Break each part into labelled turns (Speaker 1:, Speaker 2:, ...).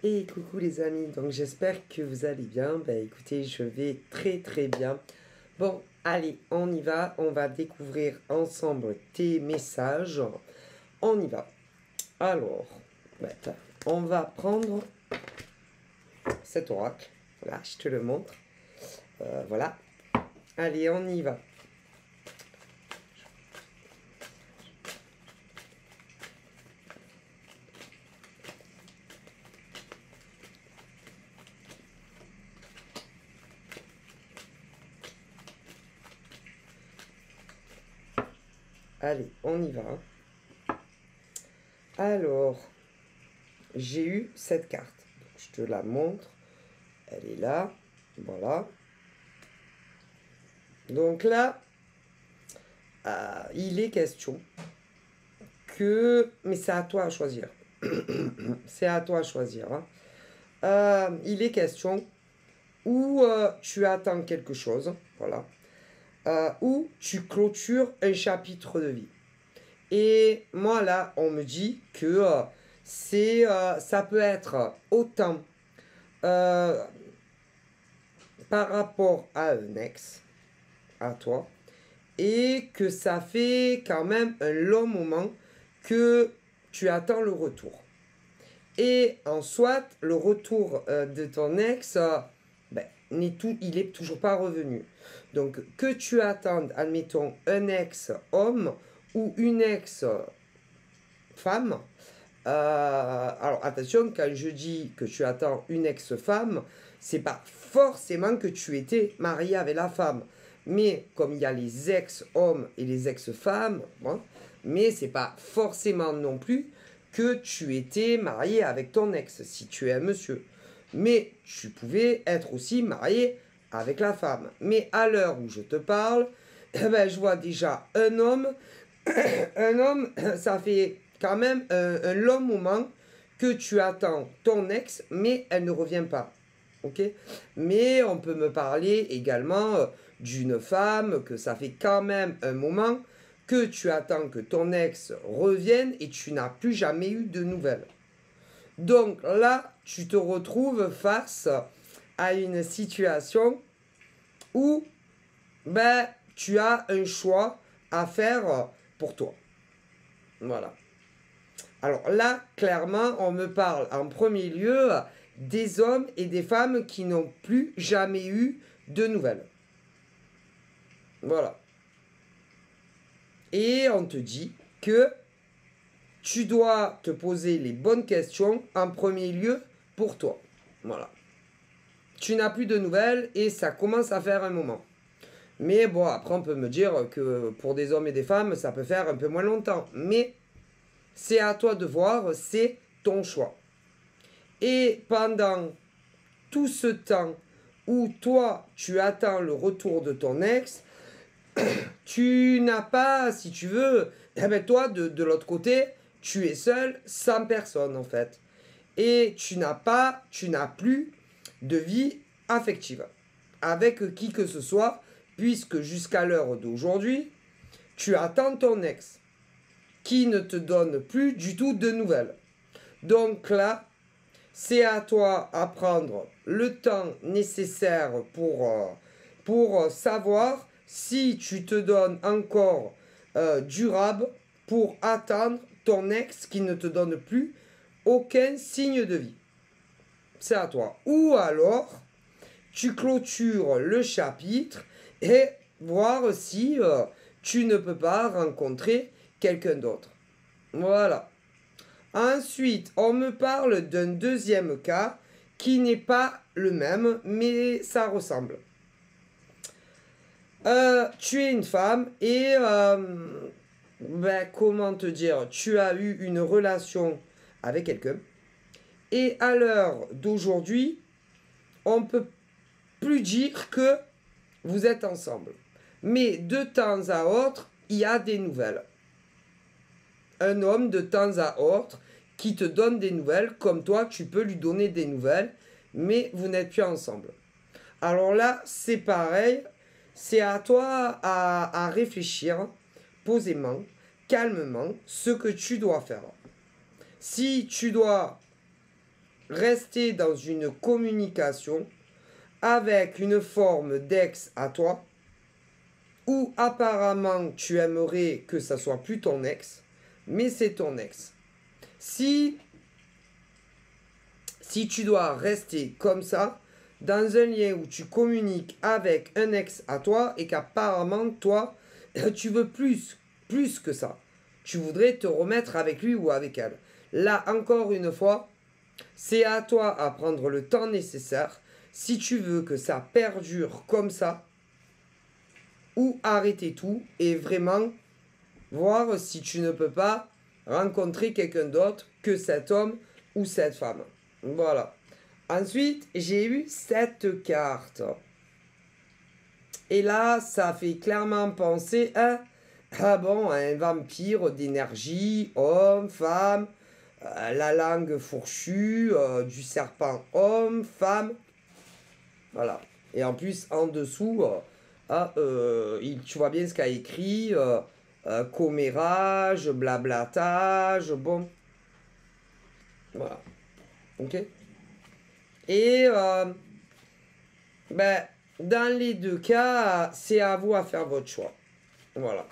Speaker 1: Et coucou les amis, donc j'espère que vous allez bien. Ben écoutez, je vais très très bien. Bon, allez, on y va. On va découvrir ensemble tes messages. On y va. Alors, on va prendre cet oracle. Voilà, je te le montre. Voilà. Allez, on y va. Allez, on y va. Alors, j'ai eu cette carte. Je te la montre. Elle est là. Voilà. Donc là, il est question que... Mais c'est à toi à choisir. C'est à toi à choisir. Hein. Il est question où tu attends quelque chose. Voilà. Où tu clôtures un chapitre de vie. Et moi, là, on me dit que ça peut être autant par rapport à un ex, à toi, et que ça fait quand même un long moment que tu attends le retour. Et en soit, le retour de ton ex, il est toujours pas revenu. Donc, que tu attendes, admettons, un ex-homme ou une ex-femme. Alors, attention, quand je dis que tu attends une ex-femme, c'est pas forcément que tu étais marié avec la femme. Mais comme il y a les ex-hommes et les ex-femmes, hein, mais c'est pas forcément non plus que tu étais marié avec ton ex, si tu es un monsieur. Mais tu pouvais être aussi marié avec la femme. Mais à l'heure où je te parle, je vois déjà un homme. Un homme, ça fait quand même un long moment que tu attends ton ex, mais elle ne revient pas. Ok? Mais on peut me parler également d'une femme, que ça fait quand même un moment que tu attends que ton ex revienne et tu n'as plus jamais eu de nouvelles. Donc là, tu te retrouves face à une situation où tu as un choix à faire pour toi. Voilà. Alors là, clairement, on me parle en premier lieu des hommes et des femmes qui n'ont plus jamais eu de nouvelles. Voilà. Et on te dit que tu dois te poser les bonnes questions en premier lieu pour toi. Voilà. Tu n'as plus de nouvelles et ça commence à faire un moment. Mais bon, après on peut me dire que pour des hommes et des femmes, ça peut faire un peu moins longtemps. Mais c'est à toi de voir, c'est ton choix. Et pendant tout ce temps où toi, tu attends le retour de ton ex, tu n'as pas, si tu veux, toi, de l'autre côté, tu es seul, sans personne en fait. Et tu n'as plus de vie affective avec qui que ce soit, puisque jusqu'à l'heure d'aujourd'hui, tu attends ton ex, qui ne te donne plus du tout de nouvelles. Donc là, c'est à toi à prendre le temps nécessaire pour savoir si tu te donnes encore durable pour attendre ton ex qui ne te donne plus aucun signe de vie. C'est à toi. Ou alors, tu clôtures le chapitre et voir si tu ne peux pas rencontrer quelqu'un d'autre. Voilà. Ensuite, on me parle d'un deuxième cas qui n'est pas le même, mais ça ressemble. Tu es une femme et, comment te dire, tu as eu une relation avec quelqu'un. Et à l'heure d'aujourd'hui, on peut plus dire que vous êtes ensemble. Mais de temps à autre, il y a des nouvelles. Un homme de temps à autre qui te donne des nouvelles, comme toi, tu peux lui donner des nouvelles, mais vous n'êtes plus ensemble. Alors là, c'est pareil, c'est à toi à réfléchir posément, calmement, ce que tu dois faire. Si tu dois rester dans une communication avec une forme d'ex à toi, où apparemment tu aimerais que ça soit plus ton ex, mais c'est ton ex. Si tu dois rester comme ça, dans un lien où tu communiques avec un ex à toi et qu'apparemment toi, tu veux plus que ça. Tu voudrais te remettre avec lui ou avec elle. Là, encore une fois, c'est à toi à prendre le temps nécessaire si tu veux que ça perdure comme ça ou arrêter tout et vraiment voir si tu ne peux pas rencontrer quelqu'un d'autre que cet homme ou cette femme. Voilà. Ensuite, j'ai eu cette carte. Et là, ça fait clairement penser à, un vampire d'énergie, homme, femme, la langue fourchue, du serpent homme, femme. Voilà. Et en plus, en dessous, tu vois bien ce qu'a écrit, commérage, blablatage, bon. Voilà. Ok. Et dans les deux cas, c'est à vous à faire votre choix. Voilà.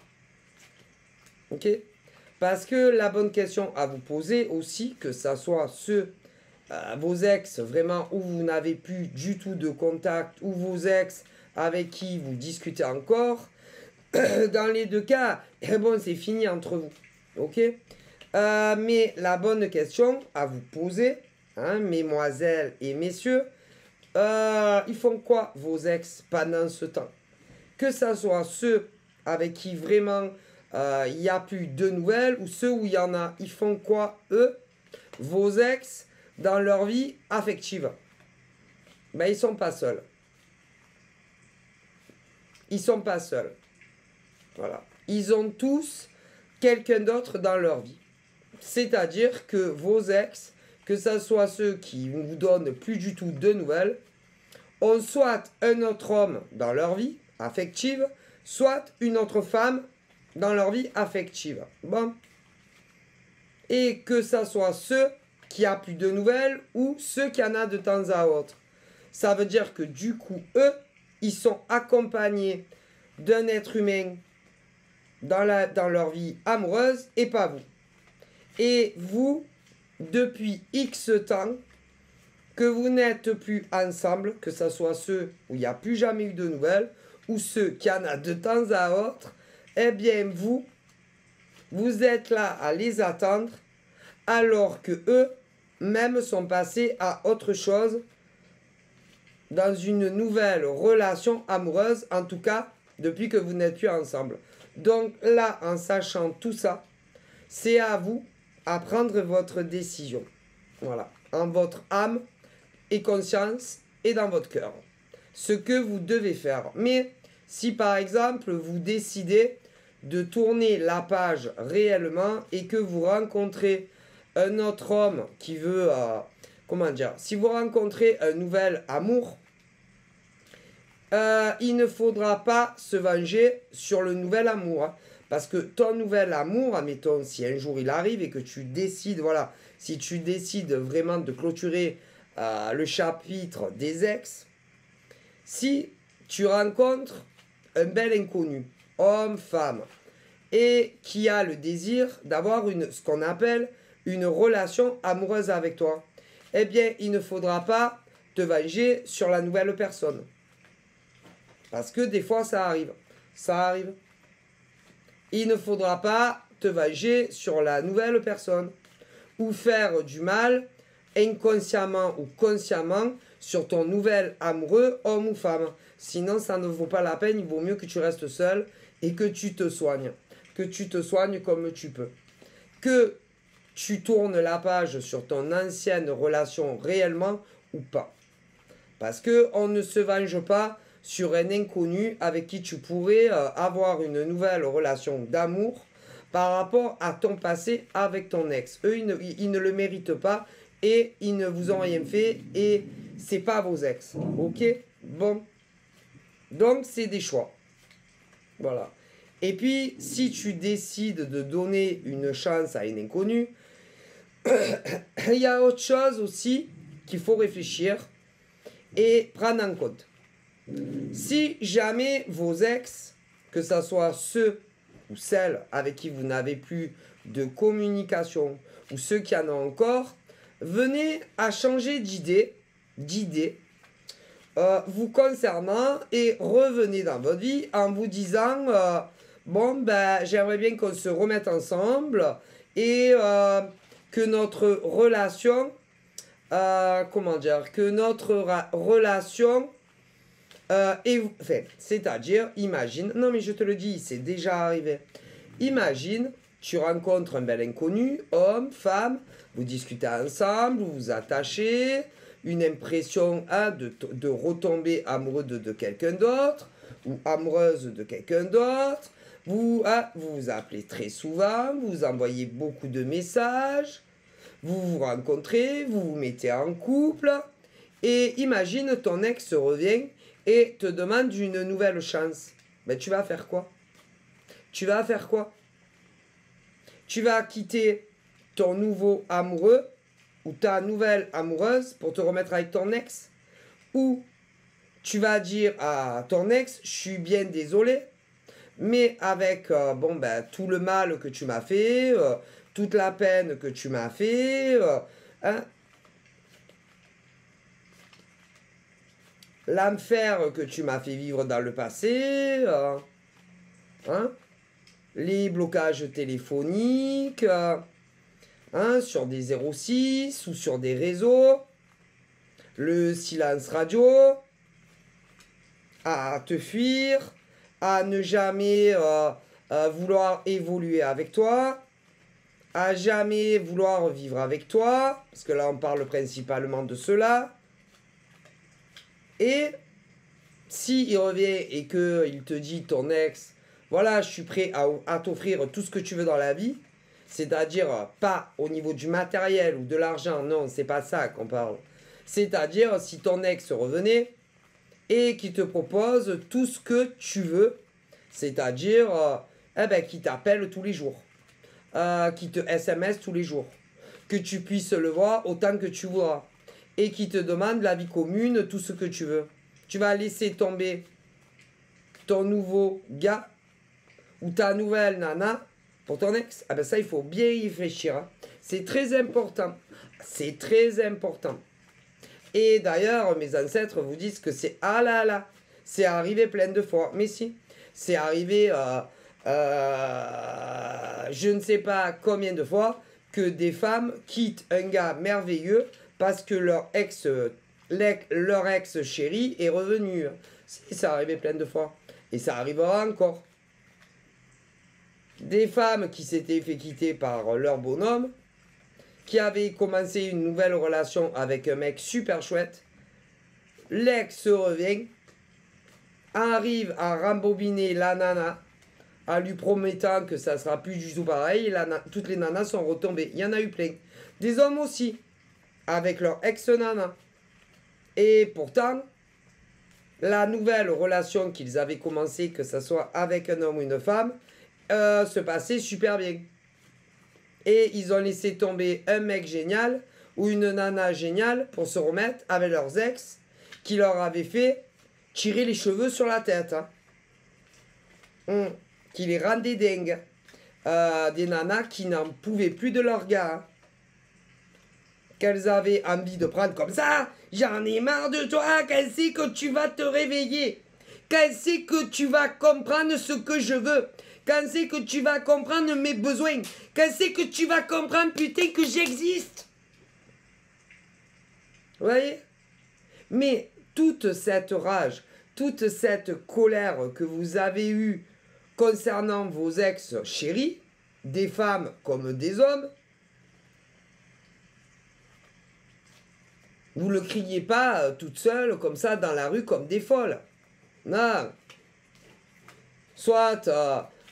Speaker 1: Ok. Parce que la bonne question à vous poser aussi, que ça soit vos ex vraiment où vous n'avez plus du tout de contact, ou vos ex avec qui vous discutez encore, dans les deux cas, bon, c'est fini entre vous. Ok. Mais la bonne question à vous poser, mesdemoiselles et messieurs, ils font quoi vos ex pendant ce temps? Que ça soit ceux avec qui vraiment il n'y a plus de nouvelles ou ceux où il y en a, ils font quoi eux, vos ex, dans leur vie affective? Ils sont pas seuls. Ils sont pas seuls. Voilà. Ils ont tous quelqu'un d'autre dans leur vie. C'est-à-dire que vos ex, que ce soit ceux qui ne vous donnent plus du tout de nouvelles, ont soit un autre homme dans leur vie affective, soit une autre femme dans leur vie affective. Bon. Et que ça soit ceux qui a plus de nouvelles ou ceux qui en a de temps à autre. Ça veut dire que du coup, eux, ils sont accompagnés d'un être humain dans leur vie amoureuse et pas vous. Et vous, depuis X temps, que vous n'êtes plus ensemble, que ce soit ceux où il n'y a plus jamais eu de nouvelles, ou ceux qui en a de temps à autre, eh bien vous êtes là à les attendre, alors que eux même sont passés à autre chose dans une nouvelle relation amoureuse, en tout cas depuis que vous n'êtes plus ensemble. Donc là, en sachant tout ça, c'est à vous à prendre votre décision. Voilà, en votre âme et conscience et dans votre cœur. Ce que vous devez faire. Mais si par exemple vous décidez de tourner la page réellement et que vous rencontrez un autre homme qui veut, si vous rencontrez un nouvel amour, il ne faudra pas se venger sur le nouvel amour. Hein, parce que ton nouvel amour, admettons, si un jour il arrive et que tu décides, voilà, si tu décides vraiment de clôturer le chapitre des ex, si tu rencontres un bel inconnu, homme, femme, et qui a le désir d'avoir ce qu'on appelle une relation amoureuse avec toi, eh bien, il ne faudra pas te venger sur la nouvelle personne. Parce que des fois, ça arrive. Ça arrive. Il ne faudra pas te venger sur la nouvelle personne ou faire du mal inconsciemment ou consciemment sur ton nouvel amoureux, homme ou femme. Sinon, ça ne vaut pas la peine. Il vaut mieux que tu restes seul et que tu te soignes. Que tu te soignes comme tu peux. Que tu tournes la page sur ton ancienne relation réellement ou pas. Parce qu'on ne se venge pas sur un inconnu avec qui tu pourrais avoir une nouvelle relation d'amour par rapport à ton passé avec ton ex. Eux, ils ne le méritent pas et ils ne vous ont rien fait et c'est pas vos ex. Ok? Bon. Donc, c'est des choix. Voilà. Et puis, si tu décides de donner une chance à un inconnu, il y a autre chose aussi qu'il faut réfléchir et prendre en compte. Si jamais vos ex, que ce soit ceux ou celles avec qui vous n'avez plus de communication ou ceux qui en ont encore, venez à changer d'idée vous concernant et revenez dans votre vie en vous disant bon ben j'aimerais bien qu'on se remette ensemble et que notre relation c'est-à-dire, imagine, non mais je te le dis, c'est déjà arrivé. Imagine, tu rencontres un bel inconnu, homme, femme, vous discutez ensemble, vous vous attachez, une impression de retomber amoureux de quelqu'un d'autre, ou amoureuse de quelqu'un d'autre, vous vous appelez très souvent, vous envoyez beaucoup de messages, vous vous rencontrez, vous vous mettez en couple, et imagine ton ex revient et te demande une nouvelle chance. Ben, tu vas faire quoi? Tu vas faire quoi? Tu vas quitter ton nouveau amoureux ou ta nouvelle amoureuse pour te remettre avec ton ex? Ou tu vas dire à ton ex, je suis bien désolé, mais avec tout le mal que tu m'as fait, toute la peine que tu m'as fait, l'enfer que tu m'as fait vivre dans le passé, les blocages téléphoniques, sur des 06 ou sur des réseaux, le silence radio, à te fuir, à ne jamais vouloir évoluer avec toi, à jamais vouloir vivre avec toi, parce que là on parle principalement de cela. Et s'il revient et qu'il te dit, ton ex, voilà, je suis prêt à t'offrir tout ce que tu veux dans la vie, c'est-à-dire pas au niveau du matériel ou de l'argent, non, c'est pas ça qu'on parle. C'est-à-dire si ton ex revenait et qui te propose tout ce que tu veux, c'est-à-dire qui t'appelle tous les jours, qui te SMS tous les jours, que tu puisses le voir autant que tu voudras, et qui te demande la vie commune, tout ce que tu veux. Tu vas laisser tomber ton nouveau gars ou ta nouvelle nana pour ton ex? Ah ben ça, il faut bien y réfléchir. Hein. C'est très important. C'est très important. Et d'ailleurs, mes ancêtres vous disent que c'est ah là là. C'est arrivé plein de fois. Mais si, c'est arrivé je ne sais pas combien de fois que des femmes quittent un gars merveilleux parce que leur ex chéri est revenu. Ça arrivé plein de fois. Et ça arrivera encore. Des femmes qui s'étaient fait quitter par leur bonhomme, qui avaient commencé une nouvelle relation avec un mec super chouette. L'ex revient, arrive à rembobiner la nana, en lui promettant que ça sera plus du tout pareil. Et toutes les nanas sont retombées. Il y en a eu plein. Des hommes aussi, avec leur ex-nana. Et pourtant, la nouvelle relation qu'ils avaient commencé, que ce soit avec un homme ou une femme, se passait super bien. Et ils ont laissé tomber un mec génial ou une nana géniale pour se remettre avec leurs ex qui leur avaient fait tirer les cheveux sur la tête. Qui les rendaient dingues. Des nanas qui n'en pouvaient plus de leur gars. Qu'elles avaient envie de prendre comme ça. J'en ai marre de toi. Quand c'est que tu vas te réveiller? Quand c'est que tu vas comprendre ce que je veux? Quand c'est que tu vas comprendre mes besoins? Quand c'est que tu vas comprendre, putain, que j'existe? Vous voyez? Mais toute cette rage, toute cette colère que vous avez eue concernant vos ex-chéris, des femmes comme des hommes, vous ne le criez pas toute seule comme ça dans la rue comme des folles. Non. Soit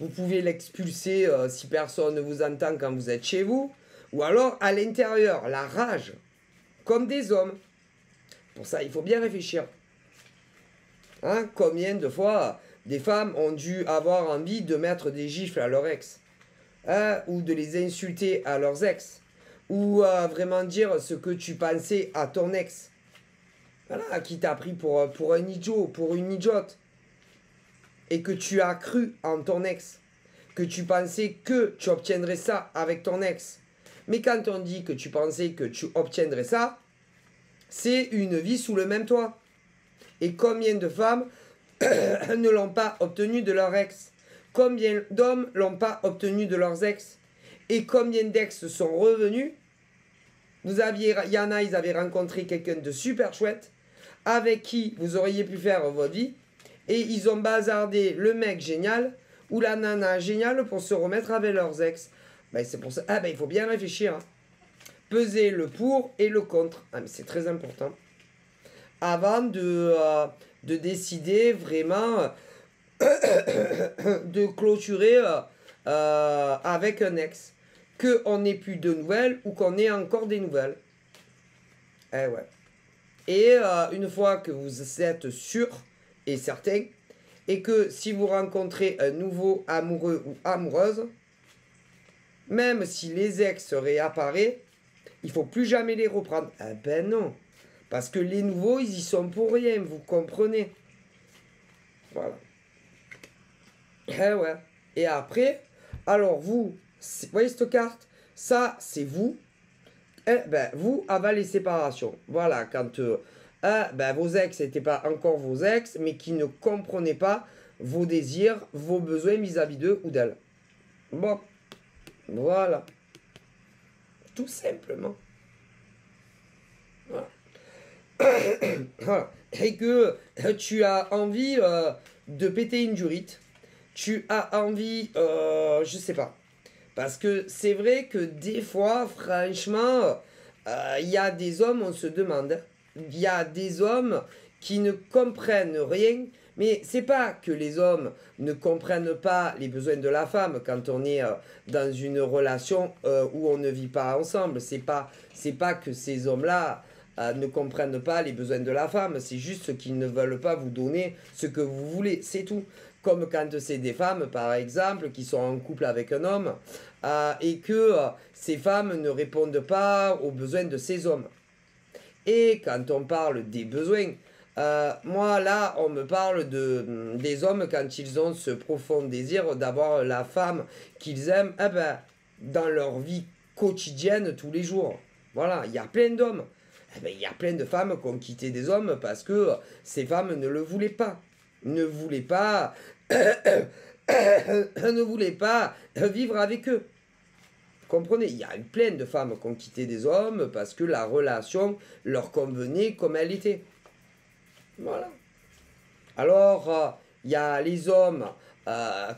Speaker 1: vous pouvez l'expulser si personne ne vous entend quand vous êtes chez vous, ou alors à l'intérieur, la rage, comme des hommes. Pour ça, il faut bien réfléchir. Hein, combien de fois des femmes ont dû avoir envie de mettre des gifles à leur ex, ou de les insulter à leurs ex, ou vraiment dire ce que tu pensais à ton ex. Voilà, qui t'a pris pour un idiot, pour une idiote. Et que tu as cru en ton ex. Que tu pensais que tu obtiendrais ça avec ton ex. Mais quand on dit que tu pensais que tu obtiendrais ça, c'est une vie sous le même toit. Et combien de femmes ne l'ont pas obtenu de leur ex? Combien d'hommes l'ont pas obtenu de leurs ex? Et combien d'ex sont revenus? Il y en a, ils avaient rencontré quelqu'un de super chouette, avec qui vous auriez pu faire votre vie, et ils ont bazardé le mec génial ou la nana géniale pour se remettre avec leurs ex. Ben, c'est pour ça. Ah ben il faut bien réfléchir. Hein. Peser le pour et le contre. Ah mais c'est très important. Avant de décider vraiment de clôturer avec un ex. Qu'on n'ait plus de nouvelles ou qu'on ait encore des nouvelles. Eh ouais. Et une fois que vous êtes sûr et certain, et que si vous rencontrez un nouveau amoureux ou amoureuse, même si les ex réapparaissent, il faut plus jamais les reprendre. Eh ben non. Parce que les nouveaux, ils y sont pour rien, vous comprenez. Voilà. Eh ouais. Et après, alors vous voyez cette carte? Ça, c'est vous. Eh ben, vous, avant les séparations. Voilà, quand vos ex n'étaient pas encore vos ex, mais qui ne comprenaient pas vos désirs, vos besoins vis-à-vis d'eux ou d'elle. Bon, voilà. Tout simplement. Voilà. Voilà. Et que tu as envie de péter une durite. Tu as envie, je sais pas. Parce que c'est vrai que des fois, franchement, il y a des hommes, on se demande, il y a des hommes qui ne comprennent rien. Mais c'est pas que les hommes ne comprennent pas les besoins de la femme quand on est dans une relation où on ne vit pas ensemble. C'est pas que ces hommes-là ne comprennent pas les besoins de la femme. C'est juste qu'ils ne veulent pas vous donner ce que vous voulez. C'est tout. Comme quand c'est des femmes, par exemple, qui sont en couple avec un homme et que ces femmes ne répondent pas aux besoins de ces hommes. Et quand on parle des besoins, moi là, on me parle des hommes quand ils ont ce profond désir d'avoir la femme qu'ils aiment dans leur vie quotidienne tous les jours. Voilà, il y a plein d'hommes. Il y a plein de femmes qui ont quitté des hommes parce que ces femmes ne le voulaient pas. Ne voulaient pas ne voulaient pas vivre avec eux. Comprenez, il y a plein de femmes qui ont quitté des hommes parce que la relation leur convenait comme elle était. Voilà. Alors, il y a les hommes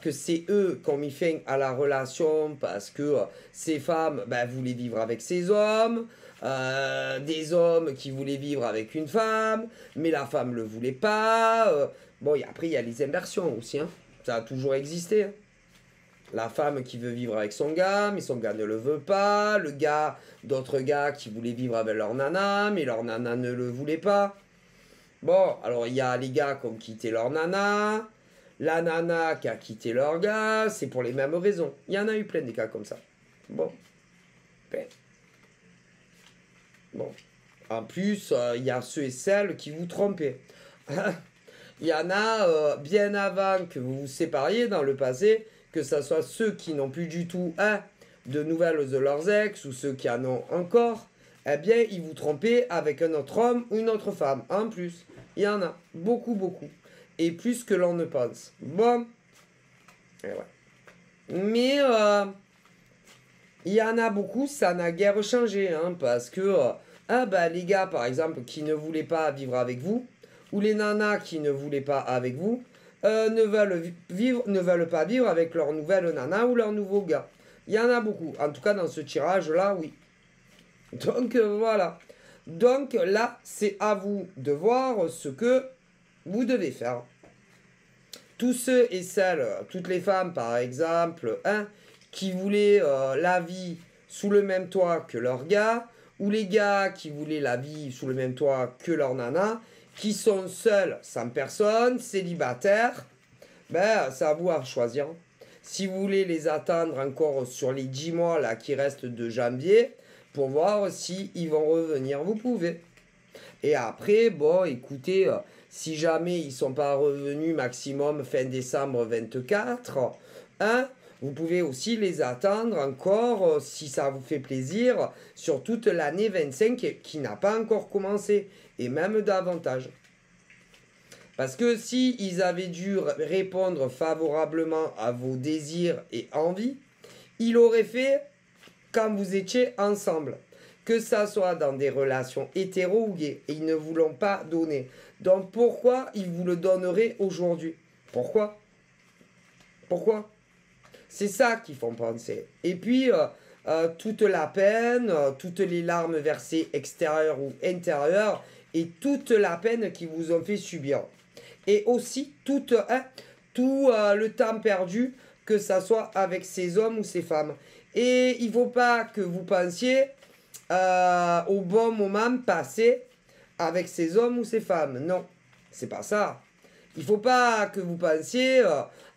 Speaker 1: que c'est eux qui ont mis fin à la relation parce que ces femmes voulaient vivre avec ces hommes. Des hommes qui voulaient vivre avec une femme, mais la femme ne le voulait pas. Bon, et après, il y a les inversions aussi. Hein. Ça a toujours existé. Hein. La femme qui veut vivre avec son gars, mais son gars ne le veut pas. Le gars, d'autres gars qui voulaient vivre avec leur nana, mais leur nana ne le voulait pas. Bon, alors il y a les gars qui ont quitté leur nana. La nana qui a quitté leur gars. C'est pour les mêmes raisons. Il y en a eu plein des cas comme ça. Bon. Ben. Bon. En plus, il y a ceux et celles qui vous trompaient. Il y en a bien avant que vous vous sépariez dans le passé, que ce soit ceux qui n'ont plus du tout de nouvelles de leurs ex ou ceux qui en ont encore, eh bien, ils vous trompaient avec un autre homme ou une autre femme. En plus, il y en a beaucoup, beaucoup. Et plus que l'on ne pense. Bon. Et ouais. Mais il y en a beaucoup, ça n'a guère changé. Hein, parce que les gars, par exemple, qui ne voulaient pas vivre avec vous, ou les nanas qui ne voulaient pas avec vous, ne veulent pas vivre avec leur nouvelle nana ou leur nouveau gars. Il y en a beaucoup. En tout cas, dans ce tirage-là, oui. Donc, voilà. Donc, là, c'est à vous de voir ce que vous devez faire. Tous ceux et celles, toutes les femmes, par exemple, qui voulaient la vie sous le même toit que leur gars, ou les gars qui voulaient la vie sous le même toit que leur nana, qui sont seuls, sans personne, célibataires, c'est à vous à choisir. Si vous voulez les attendre encore sur les 10 mois là, qui restent de janvier, pour voir si ils vont revenir. Vous pouvez. Et après, bon, écoutez, si jamais ils sont pas revenus maximum fin décembre 24, hein, vous pouvez aussi les attendre encore, si ça vous fait plaisir, sur toute l'année 25 qui n'a pas encore commencé, et même davantage. Parce que si ils avaient dû répondre favorablement à vos désirs et envies, ils l'auraient fait quand vous étiez ensemble. Que ça soit dans des relations hétéro ou gays. Et ils ne vous l'ont pas donné. Donc pourquoi ils vous le donneraient aujourd'hui? Pourquoi? Pourquoi? C'est ça qu'ils font penser. Et puis, toute la peine, toutes les larmes versées extérieures ou intérieures, et toute la peine qu'ils vous ont fait subir. Et aussi tout le temps perdu, que ça soit avec ces hommes ou ces femmes. Et il ne faut pas que vous pensiez au bon moment passé avec ces hommes ou ces femmes. Non, c'est pas ça. Il ne faut pas que vous pensiez,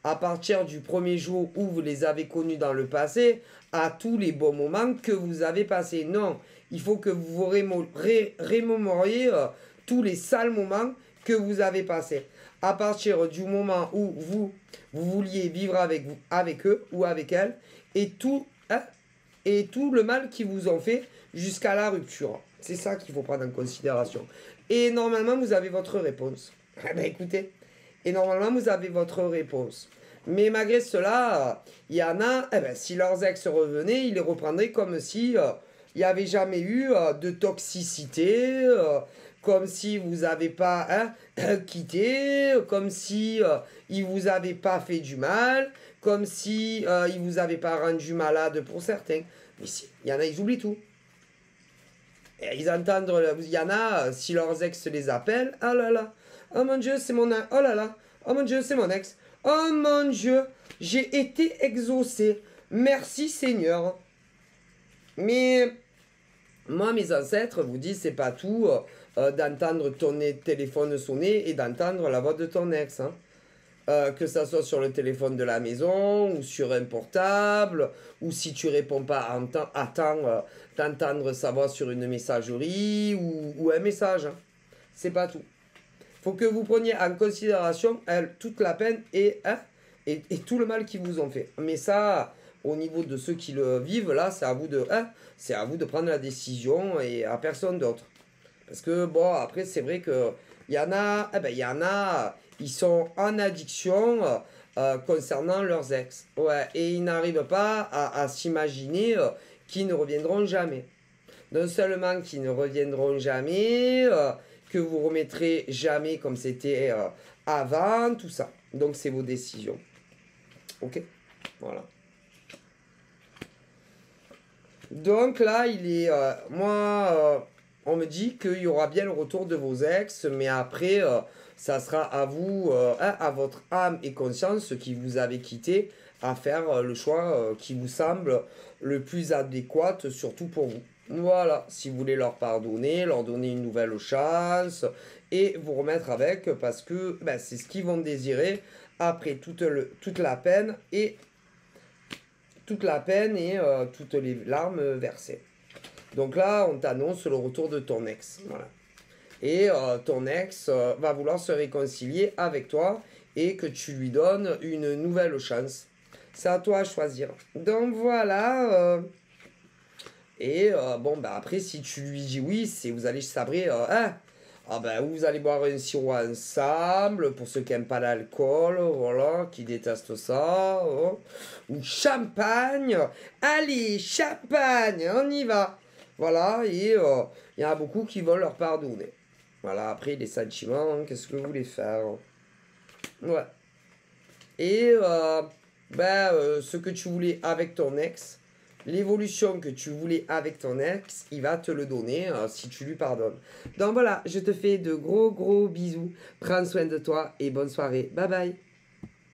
Speaker 1: à partir du premier jour où vous les avez connus dans le passé, à tous les bons moments que vous avez passés. Non, il faut que vous vous remémoriez tous les sales moments que vous avez passés. À partir du moment où vous vouliez vivre avec eux ou avec elles, et tout le mal qu'ils vous ont fait jusqu'à la rupture. C'est ça qu'il faut prendre en considération. Et normalement, vous avez votre réponse. Eh bien, écoutez, et normalement, vous avez votre réponse. Mais malgré cela, il y en a, si leurs ex revenaient, ils les reprendraient comme si il n'y avait jamais eu de toxicité, comme si vous n'avez pas quitté, comme si ils vous avaient pas fait du mal, comme si ils vous avaient pas rendu malade pour certains. Mais si, il y en a, ils oublient tout. Et ils entendent, il y en a, si leurs ex les appellent, ah là là, oh mon Dieu, c'est mon ex, oh là là, oh mon Dieu, c'est mon ex, oh mon Dieu, j'ai été exaucé, merci Seigneur. Mais moi, mes ancêtres vous disent, c'est pas tout d'entendre ton téléphone sonner et d'entendre la voix de ton ex. Hein. Que ça soit sur le téléphone de la maison ou sur un portable, ou si tu réponds pas à temps, d'entendre sa voix sur une messagerie ou un message. Hein. C'est pas tout. Faut que vous preniez en considération toute la peine et tout le mal qu'ils vous ont fait. Mais ça, au niveau de ceux qui le vivent, là, c'est à vous de prendre la décision et à personne d'autre. Parce que, bon, après, c'est vrai que il y en a, ils sont en addiction concernant leurs ex. Ouais, et ils n'arrivent pas à s'imaginer qu'ils ne reviendront jamais. Non seulement qu'ils ne reviendront jamais, que vous remettrez jamais comme c'était avant, tout ça. Donc, c'est vos décisions. Ok? Voilà. Donc là, on me dit qu'il y aura bien le retour de vos ex, mais après, ça sera à vous, à votre âme et conscience, ce qui vous avez quitté, à faire le choix qui vous semble le plus adéquat, surtout pour vous. Voilà, si vous voulez leur pardonner, leur donner une nouvelle chance, et vous remettre avec, parce que c'est ce qu'ils vont désirer après toute la peine et toutes les larmes versées. Donc là, on t'annonce le retour de ton ex. Voilà. Et ton ex va vouloir se réconcilier avec toi et que tu lui donnes une nouvelle chance. C'est à toi à choisir. Donc voilà. Après, si tu lui dis oui, vous allez sabrer. Vous allez boire un sirop ensemble, pour ceux qui n'aiment pas l'alcool, voilà, qui détestent ça. Ou champagne. Allez, champagne, on y va. Voilà, et il y en a beaucoup qui vont leur pardonner. Voilà, après, les sentiments, qu'est-ce que vous voulez faire? Ouais. Et, ce que tu voulais avec ton ex, l'évolution que tu voulais avec ton ex, il va te le donner si tu lui pardonnes. Donc voilà, je te fais de gros bisous. Prends soin de toi et bonne soirée. Bye bye.